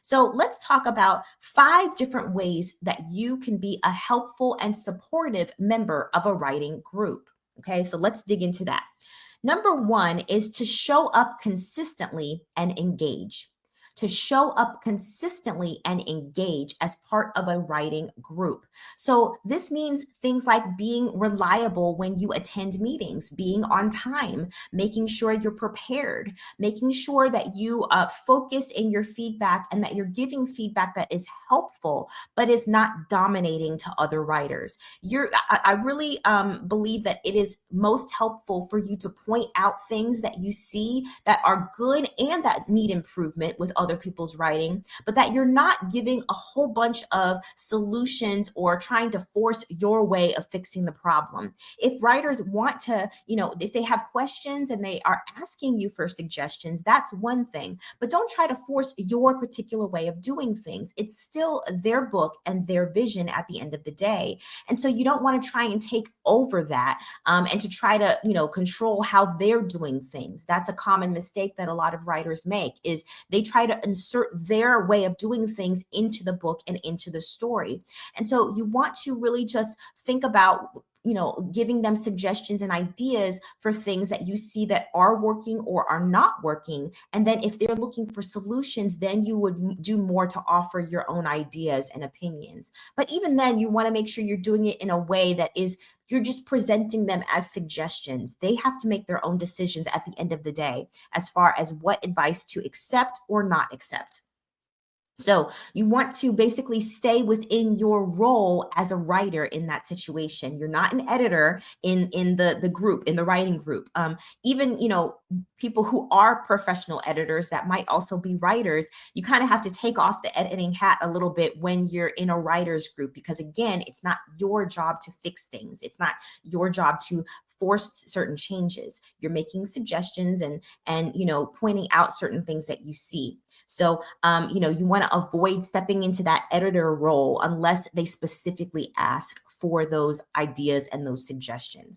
So let's talk about 5 different ways that you can be a helpful and supportive member of a writing group. Okay, so let's dig into that. Number one is to show up consistently and engage. To show up consistently and engage as part of a writing group. So, this means things like being reliable when you attend meetings, being on time, making sure you're prepared, making sure that you focus in your feedback and that you're giving feedback that is helpful, but is not dominating to other writers. I really believe that it is most helpful for you to point out things that you see that are good and that need improvement with other people's writing, but that you're not giving a whole bunch of solutions or trying to force your way of fixing the problem. If writers want to, if they have questions and they are asking you for suggestions, that's one thing, but don't try to force your particular way of doing things. It's still their book and their vision at the end of the day. And so you don't want to try and take over that and to try to, control how they're doing things. That's a common mistake that a lot of writers make is they try to insert their way of doing things into the book and into the story. And so you want to really just think about giving them suggestions and ideas for things that you see that are working or are not working. And then if they're looking for solutions, then you would do more to offer your own ideas and opinions. But even then, you want to make sure you're doing it in a way that is you're just presenting them as suggestions. They have to make their own decisions at the end of the day as far as what advice to accept or not accept. So you want to basically stay within your role as a writer in that situation. You're not an editor in the group, in the writing group. Even people who are professional editors that might also be writers, you kind of have to take off the editing hat a little bit when you're in a writers group, because again, it's not your job to fix things. It's not your job to force certain changes. You're making suggestions and pointing out certain things that you see. So you want to avoid stepping into that editor role unless they specifically ask for those ideas and those suggestions.